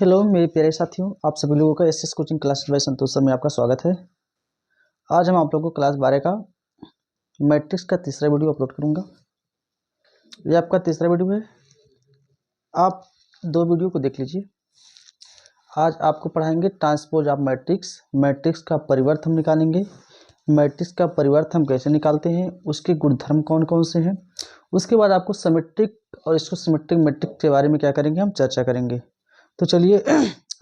Hello मेरे प्यारे साथियों, आप सभी लोगों का एसएस कोचिंग क्लासेस बाय संतोष सर में आपका स्वागत है। आज हम आप लोगों को क्लास 12 का मैट्रिक्स का तीसरा वीडियो अपलोड करूंगा। ये आपका तीसरा वीडियो है। आप दो वीडियो को देख लीजिए। आज आपको पढ़ाएंगे ट्रांसपोज ऑफ मैट्रिक्स। मैट्रिक्स का परिवर्त हम निकालेंगे। मैट्रिक्स का परिवर्त हम कैसे निकालते हैं, उसके गुणधर्म कौन कौन से हैं। उसके बाद आपको सिमेट्रिक और इसको सिमेट्रिक मैट्रिक्स के बारे में क्या करेंगे, हम चर्चा करेंगे। तो चलिए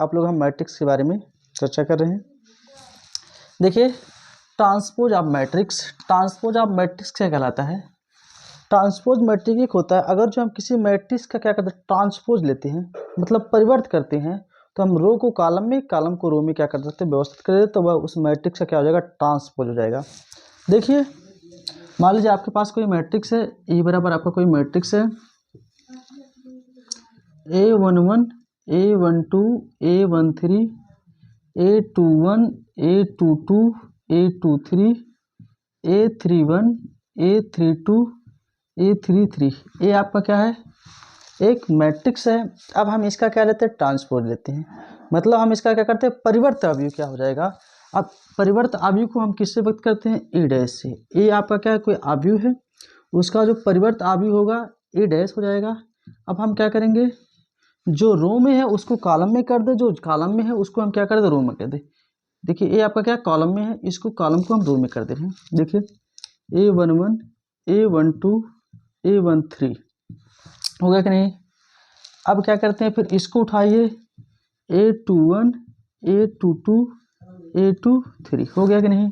आप लोग हम मैट्रिक्स के बारे में चर्चा कर रहे हैं। देखिए, transpose of matrix. Transpose of matrix क्या कहलाता है? ट्रांसपोज मैट्रिक्स एक होता है, अगर जो हम किसी मैट्रिक्स का क्या करते हैं, ट्रांसपोज लेते हैं, मतलब परिवर्त करते हैं, तो हम रो को कॉलम में, कॉलम को रो में क्या कर सकते हैं, व्यवस्थित कर देते, तो वह उस मैट्रिक्स का क्या हो जाएगा, ट्रांसपोज हो जाएगा। देखिए, मान लीजिए आपके पास कोई मैट्रिक्स है, ए बराबर आपका कोई मैट्रिक्स है A11 A12 A13 A21 A22 A23 A31 A32 A33। ये आपका क्या है, एक मैट्रिक्स है। अब हम इसका क्या लेते हैं, ट्रांसपोज लेते हैं, मतलब हम इसका क्या करते हैं, परिवर्त अवयव क्या हो जाएगा। अब परिवर्त अवयव को हम किससे व्यक्त करते हैं, ए डैश से। ये आपका क्या है, कोई अवयव है, उसका जो परिवर्त अवयव होगा ए डैश हो जाएगा। अब हम क्या करेंगे, जो रो में है उसको कॉलम में कर दे, जो कॉलम में है उसको हम क्या कर दे, रो में कर दे। देखिए, ये आपका क्या कॉलम में है, इसको कॉलम को हम रो में कर दे रहे हैं। देखिए, A11 A12 A13 हो गया कि नहीं। अब क्या करते हैं, फिर इसको उठाइए, A21 A22 A23 हो गया कि नहीं।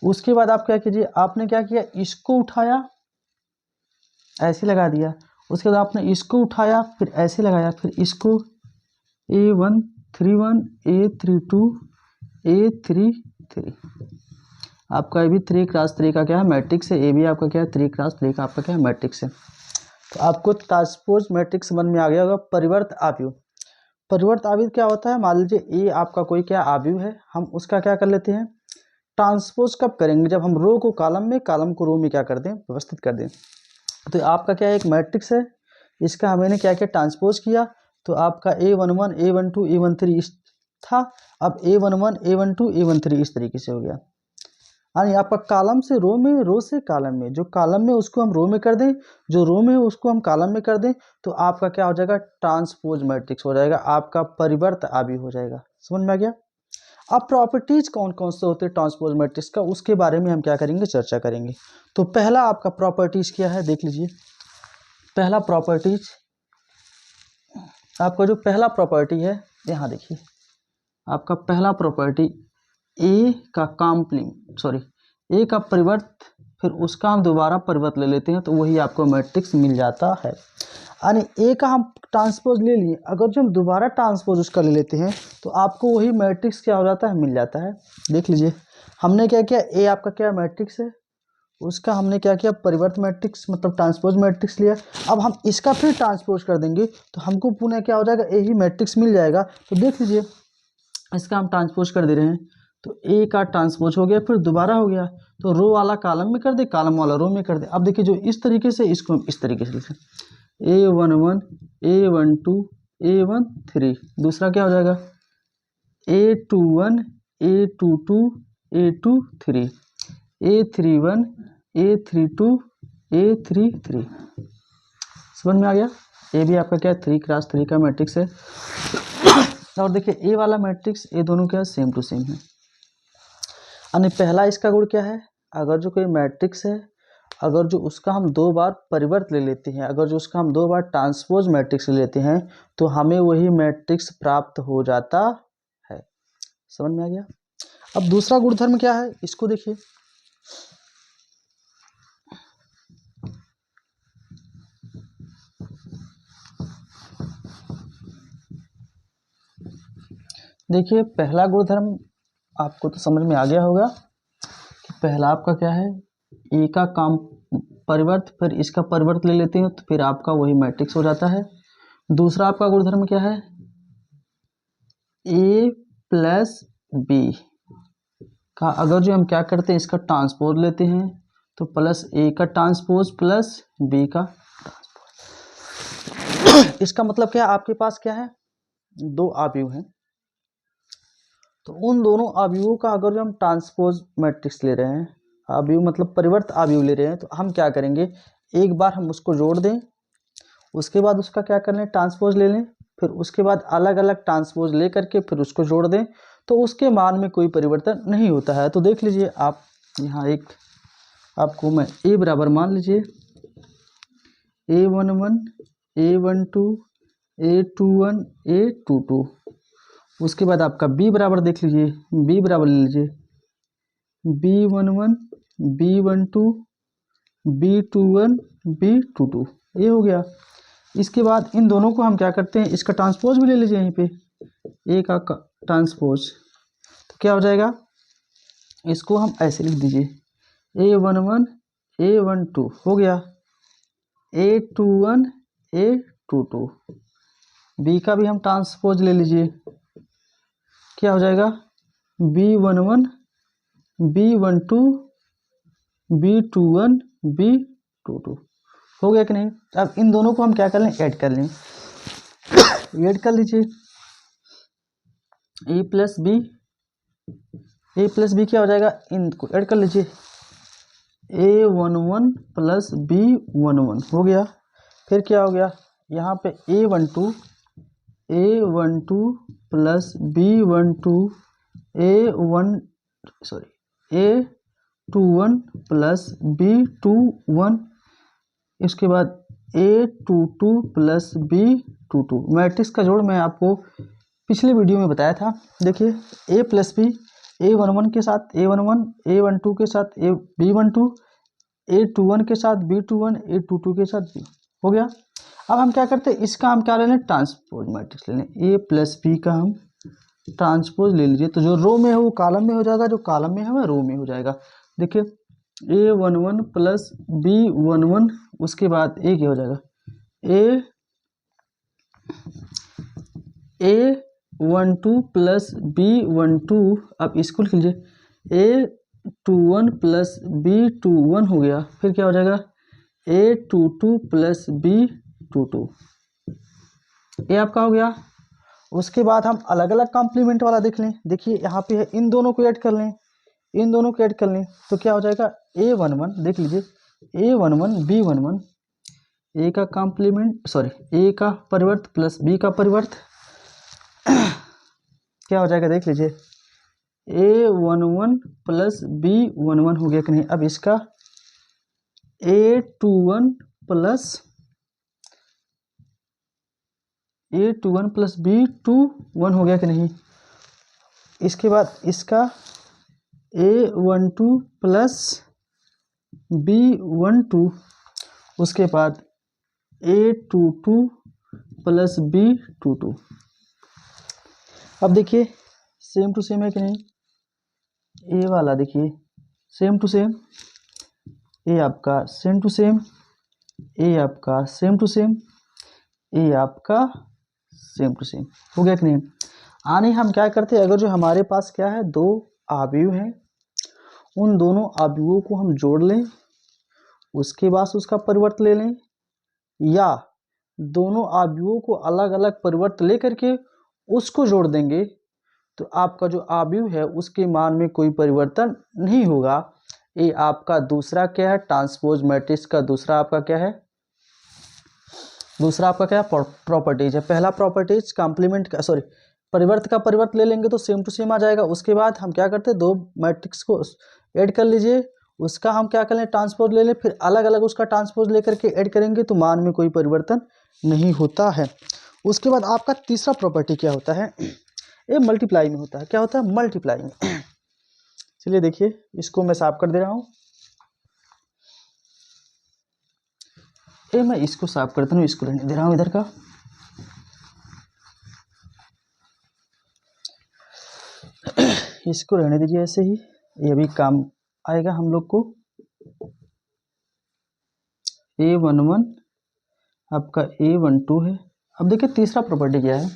उसके बाद आप क्या कीजिए, आपने क्या किया, इसको उठाया, ऐसे लगा दिया। उसके बाद आपने इसको उठाया, फिर ऐसे लगाया, फिर इसको A131 A32 A33। आपका ये भी 3x3 का क्या है, मैट्रिक्स है। ये भी आपका क्या है, 3x3 का आपका क्या है, मैट्रिक्स है। तो आपको ट्रांसपोज मैट्रिक्स समझ में आ गया होगा। परिवर्त अवयव। परिवर्त अवयव क्या होता है, मान लीजिए ये आपका कोई क्या अवयव है, हम उसका क्या कर लेते हैं, ट्रांसपोज कब करेंगे, जब हम रो को कॉलम में, कॉलम को रो में क्या कर दें, व्यवस्थित कर दें। तो आपका क्या एक मैट्रिक्स है, इसका हमने क्या किया, ट्रांसपोज किया। तो आपका A11 A12 A13 इस था। अब A11 A12 A13 इस तरीके से हो गया। यानी आपका कॉलम से रो में, रो से कॉलम में, जो कॉलम में उसको हम रो में कर दें, जो रो में है उसको हम कॉलम में कर दें, तो आपका क्या हो जाएगा, ट्रांसपोज मैट्रिक्स हो जाएगा, आपका परिवर्त अवयव हो जाएगा। समझ में आ गया। अब प्रॉपर्टीज कौन कौन से होते हैं ट्रांसपोज मैट्रिक्स का, उसके बारे में हम क्या करेंगे, चर्चा करेंगे। तो पहला आपका प्रॉपर्टीज क्या है, देख लीजिए। पहला प्रॉपर्टीज, आपका जो पहला प्रॉपर्टी है, यहाँ देखिए, आपका पहला प्रॉपर्टी ए का ए का परिवर्त, फिर उसका हम दोबारा परिवर्त ले लेते हैं, तो वही आपको मैट्रिक्स मिल जाता है। यानी ए का हम ट्रांसपोज ले लिए, अगर जो हम दोबारा ट्रांसपोज उसका ले लेते हैं, तो आपको वही मैट्रिक्स क्या हो जाता है, मिल जाता है। देख लीजिए, हमने क्या किया, ए आपका क्या मैट्रिक्स है, उसका हमने क्या किया, परिवर्त मैट्रिक्स मतलब ट्रांसपोज मैट्रिक्स लिया। अब हम इसका फिर ट्रांसपोज कर देंगे, तो हमको पुनः क्या हो जाएगा, यही मैट्रिक्स मिल जाएगा। तो देख लीजिए, इसका हम ट्रांसपोज कर दे रहे हैं, तो ए का ट्रांसपोज हो गया, फिर दोबारा हो गया, तो रो वाला कॉलम में कर दे, कॉलम वाला रो में कर दे। अब देखिए, जो इस तरीके से, इसको हम इस तरीके से लिखें, A11 A12 A13। दूसरा क्या हो जाएगा, A21 A22 A23 A31 A32 A33। समझ में आ गया। ये भी आपका क्या है, 3x3 का मैट्रिक्स है। और देखिए, ए वाला मैट्रिक्स, ये दोनों क्या है, सेम टू सेम है। यानी पहला इसका गुण क्या है, अगर जो कोई मैट्रिक्स है, अगर जो उसका हम दो बार परिवर्त ले लेते हैं, अगर जो उसका हम दो बार ट्रांसपोज मैट्रिक्स ले लेते हैं, तो हमें वही मैट्रिक्स प्राप्त हो जाता है। समझ में आ गया। अब दूसरा गुणधर्म क्या है, इसको देखिए। देखिए, पहला गुणधर्म आपको तो समझ में आ गया होगा कि पहला आपका क्या है, ए का काम परिवर्त, फिर इसका परिवर्त ले लेते हैं, तो फिर आपका वही मैट्रिक्स हो जाता है। दूसरा आपका गुणधर्म क्या है, ए प्लस बी का अगर जो हम क्या करते हैं, इसका ट्रांसपोज लेते हैं, तो प्लस ए का ट्रांसपोज प्लस बी का ट्रांसपोज। इसका मतलब क्या है, आपके पास क्या है, दो आव्यूह हैं, तो उन दोनों आव्यूहों का अगर हम ट्रांसपोज मैट्रिक्स ले रहे हैं, आव्यूह मतलब परिवर्त आव्यूह ले रहे हैं, तो हम क्या करेंगे, एक बार हम उसको जोड़ दें, उसके बाद उसका क्या कर लें, ट्रांसपोज ले लें, फिर उसके बाद अलग अलग ट्रांसपोज ले करके फिर उसको जोड़ दें, तो उसके मान में कोई परिवर्तन नहीं होता है। तो देख लीजिए आप यहाँ एक आपको मैं ए बराबर मान लीजिए A11 A12 A21 A22, उसके बाद आपका बी बराबर देख लीजिए, बी बराबर ले लीजिए B11 B12 B21 B22, ये हो गया। इसके बाद इन दोनों को हम क्या करते हैं, इसका ट्रांसपोज भी ले लीजिए यहीं पे, ए का ट्रांसपोज, तो क्या हो जाएगा, इसको हम ऐसे लिख दीजिए A11 A12 हो गया, A21 A22, बी का भी हम ट्रांसपोज ले लीजिए, क्या हो जाएगा B11 B12 B21 B22, हो गया कि नहीं। अब इन दोनों को हम क्या कर लें, ऐड कर लें, ऐड कर लीजिए ए प्लस बी क्या हो जाएगा, इनको ऐड कर लीजिए A11 प्लस B11 हो गया। फिर क्या हो गया, यहाँ पे A12 plus B12 A21 plus B21, इसके बाद A22 प्लस B22। मैट्रिक्स का जोड़ मैं आपको पिछले वीडियो में बताया था, देखिए A प्लस बी A11 के साथ A11 A12 के साथ B12 A21 के साथ B21 A22 के साथ B, हो गया। अब हम क्या करते हैं, इसका हम क्या ले लें, ट्रांसपोज मैट्रिक्स ले लें, A प्लस बी का हम ट्रांसपोज ले लीजिए, तो जो रो में है वो कॉलम में हो जाएगा, जो कॉलम में है वह रो में हो जाएगा। देखिए A11 प्लस B11, उसके बाद A क्या हो जाएगा, A12 प्लस B12, अब इसको लिख लीजिए A21 प्लस B21 हो गया। फिर क्या हो जाएगा A22 प्लस B22, ये आपका हो गया। उसके बाद हम अलग अलग कॉम्प्लीमेंट वाला देख लें, देखिए यहाँ पे है, इन दोनों को ऐड कर लें, इन दोनों को ऐड कर लें, तो क्या हो जाएगा A11, देख लीजिए A11 B11, ए का कॉम्प्लीमेंट सॉरी ए का परिवर्त प्लस बी का परिवर्त, क्या हो जाएगा, देख लीजिए A11 प्लस B11 हो गया कि नहीं। अब इसका A21 प्लस B21 हो गया कि नहीं। इसके बाद इसका A12 प्लस B12, उसके बाद A22 प्लस B22। अब देखिए सेम टू सेम है कि नहीं, ए वाला देखिए सेम टू सेम, ए आपका सेम टू सेम, ए आपका सेम टू सेम, ए आपका सेम टू सेम, हो गया कि नहीं। आने हम क्या करते हैं, अगर जो हमारे पास क्या है, दो आव्यूह हैं, उन दोनों आव्यूहों को हम जोड़ लें, उसके बाद उसका परिवर्त ले लें, या दोनों आव्यूहों को अलग अलग परिवर्त ले करके उसको जोड़ देंगे, तो आपका जो आव्यूह है उसके मान में कोई परिवर्तन नहीं होगा। ये आपका दूसरा क्या है, ट्रांसपोज मैट्रिक्स का दूसरा आपका क्या है, दूसरा आपका क्या प्रॉपर्टीज है। पहला प्रॉपर्टीज कॉम्प्लीमेंट का सॉरी परिवर्त का परिवर्त ले लेंगे तो सेम टू सेम आ जाएगा। उसके बाद हम क्या करते हैं, दो मैट्रिक्स को ऐड कर लीजिए, उसका हम क्या कर लें, ट्रांसपोज ले लें, फिर अलग अलग उसका ट्रांसपोज लेकर के ऐड करेंगे तो मान में कोई परिवर्तन नहीं होता है। उसके बाद आपका तीसरा प्रॉपर्टी क्या होता है, ये मल्टीप्लाई में होता है। क्या होता है, मल्टीप्लाई में। चलिए देखिए इसको मैं साफ कर दे रहा हूँ, मैं इसको साफ करता हूँ, इसको रहने दे रहा हूँ इधर का। इसको रहने दीजिए ऐसे ही, ये भी काम आएगा हम लोग को। A11 आपका A12 है। अब देखिए तीसरा प्रॉपर्टी क्या है,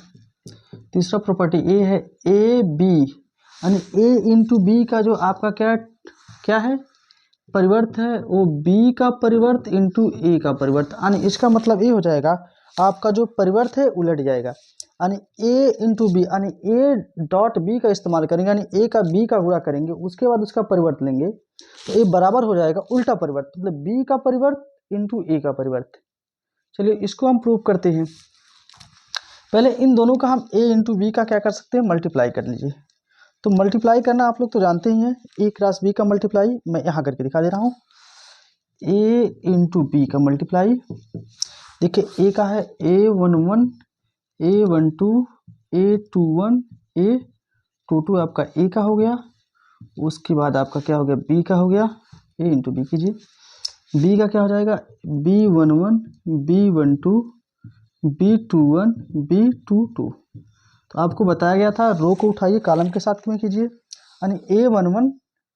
तीसरा प्रॉपर्टी ए है, ए बी यानी ए इंटू बी का जो आपका क्या है परिवर्त है, वो बी का परिवर्त इंटू ए का परिवर्त, यानी इसका मतलब ये हो जाएगा आपका जो परिवर्त है उलट जाएगा। यानी ए इंटू बी, यानी ए डॉट बी का इस्तेमाल करेंगे, यानी ए का बी का गुणा करेंगे, उसके बाद उसका परिवर्त लेंगे, तो ए बराबर हो जाएगा उल्टा परिवर्त, मतलब बी का परिवर्त इंटू ए का परिवर्त। चलिए इसको हम प्रूव करते हैं। पहले इन दोनों का हम ए इंटू बी का क्या कर सकते हैं, मल्टीप्लाई कर लीजिए। तो मल्टीप्लाई करना आप लोग तो जानते ही हैं, ए क्रॉस बी का मल्टीप्लाई मैं यहाँ करके दिखा दे रहा हूँ। ए इंटू बी का मल्टीप्लाई, देखिए ए का है A11 A12 A21 A22, आपका ए का हो गया, उसके बाद आपका क्या हो गया, बी का हो गया, ए इंटू बी कीजिए, बी का क्या हो जाएगा B11 B12 B21 B22। तो आपको बताया गया था रो को उठाइए कॉलम के साथ में कीजिए, यानी A11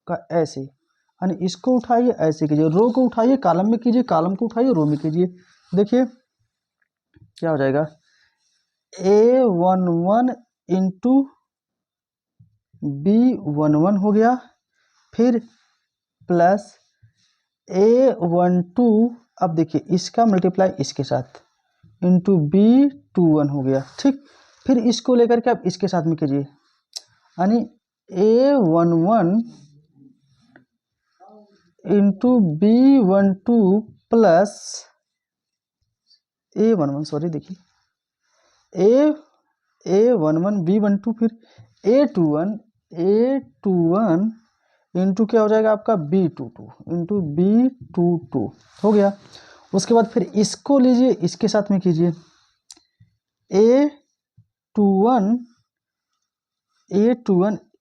का ऐसे, यानी इसको उठाइए ऐसे कीजिए, रो को उठाइए कॉलम में कीजिए, कॉलम को उठाइए रो में कीजिए। देखिए क्या हो जाएगा, A11 इंटू B11 हो गया, फिर प्लस A12, अब देखिए इसका मल्टीप्लाई इसके साथ इंटू B21 हो गया, ठीक। फिर इसको लेकर के आप इसके साथ में कीजिए, यानी A11 into B12 plus A11, sorry देखिए A11 B12, फिर A21 इंटू क्या हो जाएगा आपका B22 इंटू B22 हो गया। उसके बाद फिर इसको लीजिए इसके साथ में कीजिए, A21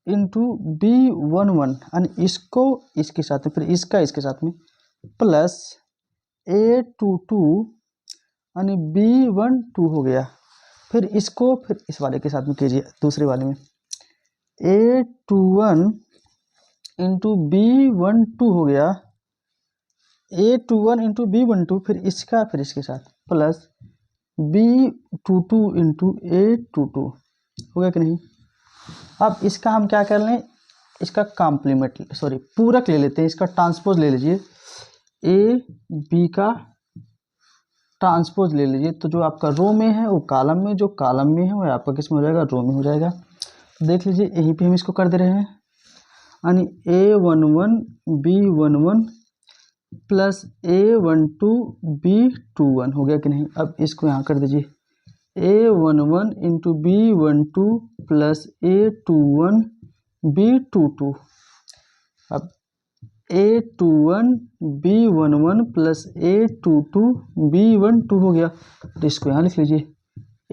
इंटू B11, यानी इसको इसके साथ में, फिर इसका इसके साथ में, प्लस A22 यानी B12 हो गया। फिर इसको फिर इस वाले के साथ में कीजिए, दूसरे वाले में A21 इंटू B12 हो गया, A21 इंटू B12, फिर इसका फिर इसके साथ, प्लस B22 इंटू A22 हो गया कि नहीं। अब इसका हम क्या कर लें, इसका कॉम्प्लीमेंट सॉरी पूरक ले लेते हैं, इसका ट्रांसपोज ले लीजिए, ए बी का ट्रांसपोज ले लीजिए, तो जो आपका रो में है वो कॉलम में, जो कॉलम में है वो आपका किस में हो जाएगा, रो में हो जाएगा। देख लीजिए यहीं पे हम इसको कर दे रहे हैं, यानी A11 B11 plus A12 B21 हो गया कि नहीं। अब इसको यहाँ कर दीजिए, A11 into B12 plus A21 B22, अब A21 B11 plus A22 B12 हो गया, तो इसको यहाँ लिख लीजिए,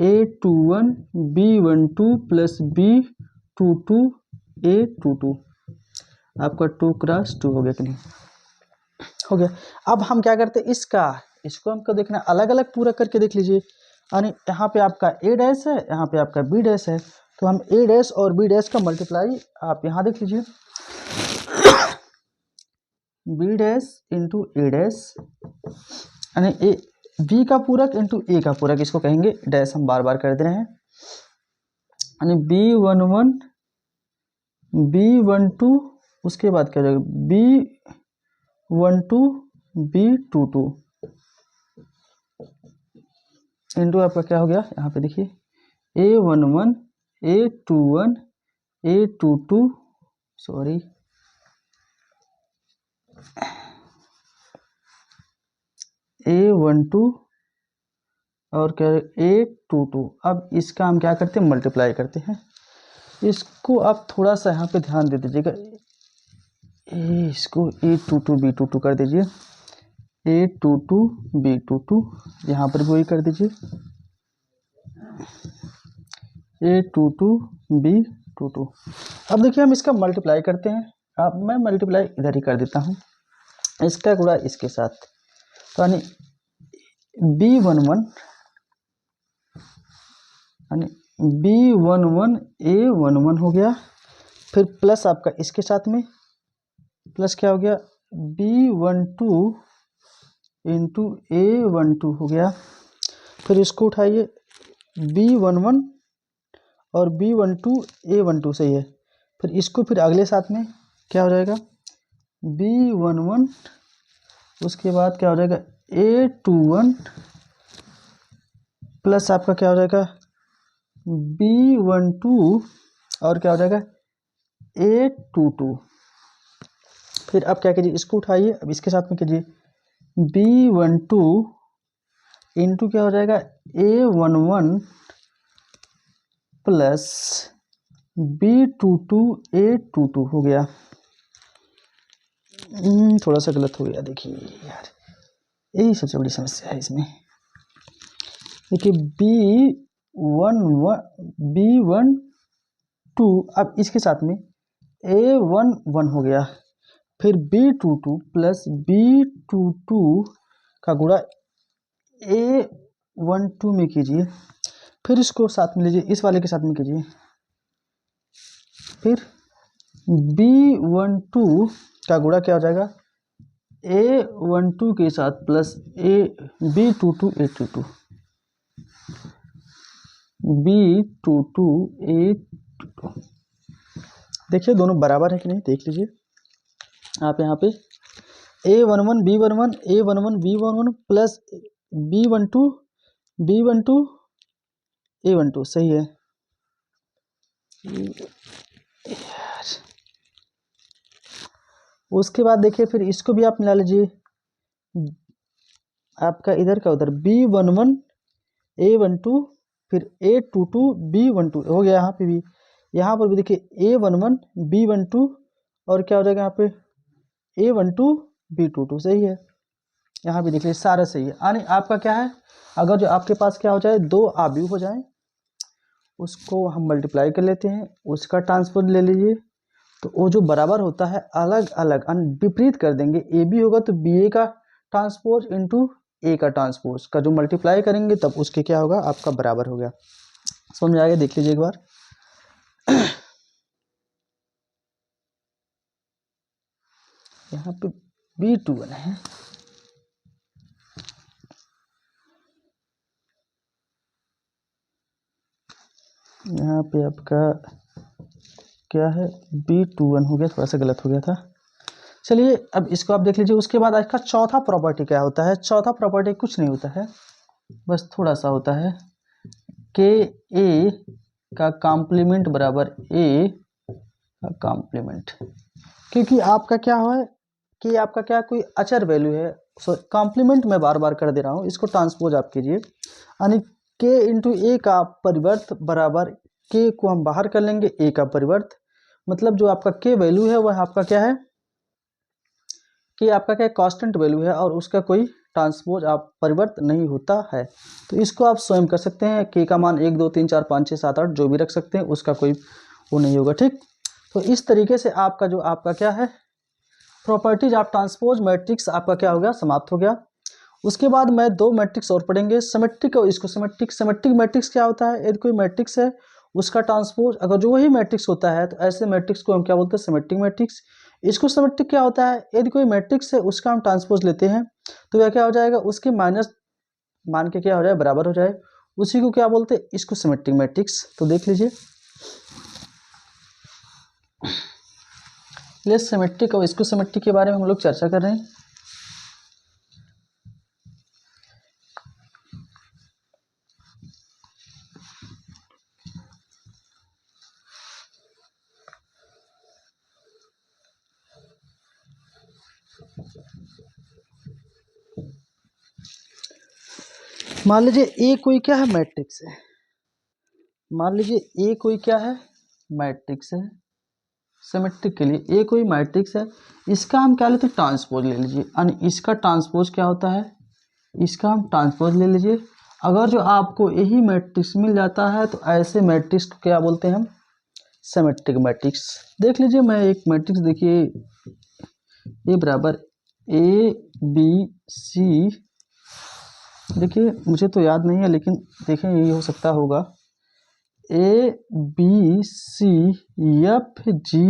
A21 B12 plus B22 A22, आपका 2 क्रॉस 2 हो गया कि नहीं, हो गया। अब हम क्या करते हैं, इसको हमको देखना अलग अलग पूरा करके देख लीजिए, यानी यहाँ पे आपका A डैश है, यहाँ पे आपका B डैश है, तो हम A डैश और B डैश का मल्टीप्लाई आप यहाँ देख लीजिए, B dash into A dash, यानी B का पूरक इंटू A का पूरक, इसको कहेंगे डैश, हम बार बार कर दे रहे हैं, यानी B11 B12, उसके बाद क्या हो जाएगा B12 B22 इंटू आपका क्या हो गया, यहाँ पे देखिए A11 A21 A22 sorry A12 और क्या A22। अब इसका हम क्या करते हैं, मल्टीप्लाई करते हैं, इसको आप थोड़ा सा यहाँ पे ध्यान दे दीजिएगा, इसको A22 B22 कर दीजिए, A22 B22, यहाँ पर भी वही कर दीजिए, A22 B22। अब देखिए हम इसका मल्टीप्लाई करते हैं, अब मैं मल्टीप्लाई इधर ही कर देता हूँ, इसका गुणा इसके साथ, तो यानी B11 यानी B11 A11 हो गया, फिर प्लस आपका इसके साथ में प्लस क्या हो गया B12 इंटू A12 हो गया, फिर इसको उठाइए B11 और B12 A12 सही है, फिर इसको फिर अगले साथ में क्या हो जाएगा B11, उसके बाद क्या हो जाएगा A21 प्लस आपका क्या हो जाएगा B12 और क्या हो जाएगा A22। फिर अब क्या कीजिए, इसको उठाइए, अब इसके साथ में कीजिए B12 इंटू क्या हो जाएगा A11 प्लस B22 A22 हो गया। थोड़ा सा गलत हो गया, देखिए यार, यही सबसे बड़ी समस्या है इसमें। देखिए B12 अब इसके साथ में A11 हो गया, फिर B22 प्लस B22 का गुणा A12 में कीजिए, फिर इसको साथ में लीजिए, इस वाले के साथ में कीजिए, फिर B12 का गुणा क्या हो जाएगा A12 के साथ plus B22 A22 B22 A22। देखिए दोनों बराबर है कि नहीं, देख लीजिए आप यहाँ पे A11 B11 A11 B11 plus B12 B12 A12 सही है यार। उसके बाद देखिए फिर इसको भी आप मिला लीजिए, आपका इधर का उधर B11 A12 फिर A22 B12 हो गया। यहाँ पे भी, यहाँ पर भी देखिए A11 B12 और क्या हो जाएगा यहाँ पे A12 B22 सही है। यहाँ भी देख लीजिए सारा सही है। यानी आपका क्या है, अगर जो आपके पास क्या हो जाए दो आव्यूह हो जाए, उसको हम मल्टीप्लाई कर लेते हैं, उसका ट्रांसपोज ले लीजिए, तो वो जो बराबर होता है अलग अलग विपरीत कर देंगे। ए बी होगा तो बी ए का ट्रांसपोज इंटू ए का ट्रांसपोज का जो मल्टीप्लाई करेंगे तब उसके क्या होगा आपका बराबर हो गया। समझ में आ गया, देख लीजिए एक बार। यहाँ पे B21 है, यहाँ पे आपका क्या है B21 हो गया, थोड़ा सा गलत हो गया था। चलिए अब इसको आप देख लीजिए। उसके बाद इसका चौथा प्रॉपर्टी क्या होता है, चौथा प्रॉपर्टी कुछ नहीं होता है, बस थोड़ा सा होता है के ए का कॉम्प्लीमेंट बराबर ए का कॉम्प्लीमेंट। क्योंकि आपका क्या है कि आपका क्या कोई अचर वैल्यू है, कॉम्प्लीमेंट मैं बार बार कर दे रहा हूँ, इसको ट्रांसपोज आप कीजिए। यानी के इंटू ए का परिवर्त बराबर के को हम बाहर कर लेंगे ए का परिवर्त, मतलब जो आपका के वैल्यू है वह आपका क्या है कि आपका क्या कांस्टेंट वैल्यू है और उसका कोई ट्रांसपोज आप परिवर्त नहीं होता है। तो इसको आप स्वयं कर सकते हैं, के का मान 1 2 3 4 5 6 7 8 जो भी रख सकते हैं, उसका कोई वो नहीं होगा। ठीक, तो इस तरीके से आपका जो आपका क्या है प्रॉपर्टीज ऑफ ट्रांसपोज मैट्रिक्स आपका क्या हो गया, समाप्त हो गया। उसके बाद मैं दो मैट्रिक्स और पढ़ेंगे, सिमेट्रिक और इसको सिमेट्रिक। सिमेट्रिक मैट्रिक्स क्या होता है, यदि कोई मैट्रिक्स है उसका ट्रांसपोज अगर जो वही मैट्रिक्स होता है तो ऐसे मैट्रिक्स को हम क्या बोलते हैं, सिमेट्रिक मैट्रिक्स। इसको सिमेट्रिक क्या होता है, यदि कोई मैट्रिक्स है उसका हम ट्रांसपोज लेते हैं तो वह क्या हो जाएगा, उसके माइनस मान के क्या हो जाए बराबर हो जाए, उसी को क्या बोलते हैं, इसको सिमेट्रिक मैट्रिक्स। तो देख लीजिए सिमेट्रिक और इसको सिमेट्रिक के बारे में हम लोग चर्चा कर रहे हैं। मान लीजिए ए कोई क्या है मैट्रिक्स है, मान लीजिए ए कोई क्या है मैट्रिक्स है, सिमेट्रिक के लिए ए कोई मैट्रिक्स है, इसका हम क्या लेते हैं ट्रांसपोज ले लीजिए। यानी इसका ट्रांसपोज क्या होता है, इसका हम ट्रांसपोज ले लीजिए। अगर जो आपको यही मैट्रिक्स मिल जाता है तो ऐसे मैट्रिक्स को क्या बोलते हैं हम, सिमेट्रिक मैट्रिक्स। देख लीजिए मैं एक मैट्रिक्स देखिए ए बराबर ए बी सी, देखिए मुझे तो याद नहीं है लेकिन देखें यही हो सकता होगा, A B C F G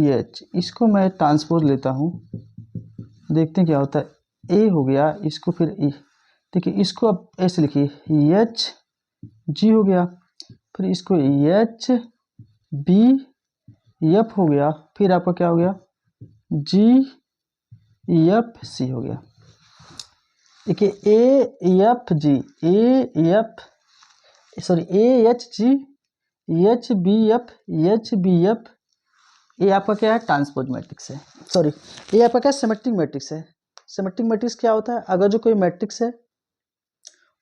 H, इसको मैं ट्रांसपोज लेता हूँ, देखते हैं क्या होता है। ए हो गया, इसको फिर ई, देखिए इसको अब ऐसे लिखिए एच जी हो गया, फिर इसको एच बी एफ हो गया, फिर आपका क्या हो गया जी एफ सी हो गया। देखिए A H G H B F ये आपका क्या है, ट्रांसपोज मैट्रिक्स है। सॉरी, ये आपका क्या सिमेट्रिक मैट्रिक्स है। सिमेट्रिक मैट्रिक्स क्या होता है, अगर जो कोई मैट्रिक्स है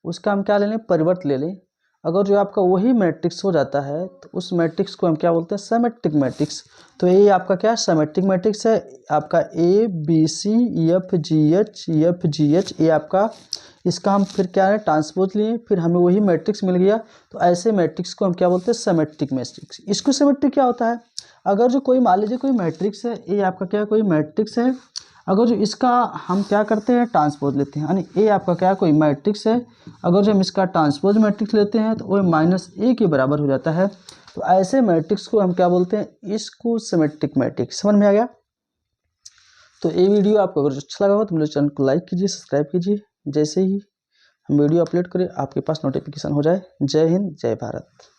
उसका हम क्या ले लें, परिवर्त ले लें। अगर जो आपका वही मैट्रिक्स हो जाता है तो उस मैट्रिक्स को हम क्या बोलते हैं, सिमेट्रिक मैट्रिक्स। तो ये आपका क्या सिमेट्रिक मैट्रिक्स है। आपका A B C F G H ये आपका, इसका हम फिर क्या है ट्रांसपोज लिए, फिर हमें वही मैट्रिक्स मिल गया। तो ऐसे मैट्रिक्स को हम क्या बोलते हैं, सिमेट्रिक मैट्रिक्स। इसको सिमेट्रिक क्या होता है, अगर जो कोई मान लीजिए कोई मैट्रिक्स है, ये आपका क्या कोई मैट्रिक्स है, अगर जो इसका हम क्या करते हैं ट्रांसपोज लेते हैं, यानी ए आपका क्या कोई मैट्रिक्स है, अगर जो हम इसका ट्रांसपोज मैट्रिक्स लेते हैं तो वो -a के बराबर हो जाता है। तो ऐसे मैट्रिक्स को हम क्या बोलते हैं, इसको सिमेट्रिक मैट्रिक्स। समझ में आ गया। तो ये वीडियो आपको अगर अच्छा लगा हो तो मेरे चैनल को लाइक कीजिए, सब्सक्राइब कीजिए। जैसे ही हम वीडियो अपलोड करें आपके पास नोटिफिकेशन हो जाए। जय हिंद, जय भारत।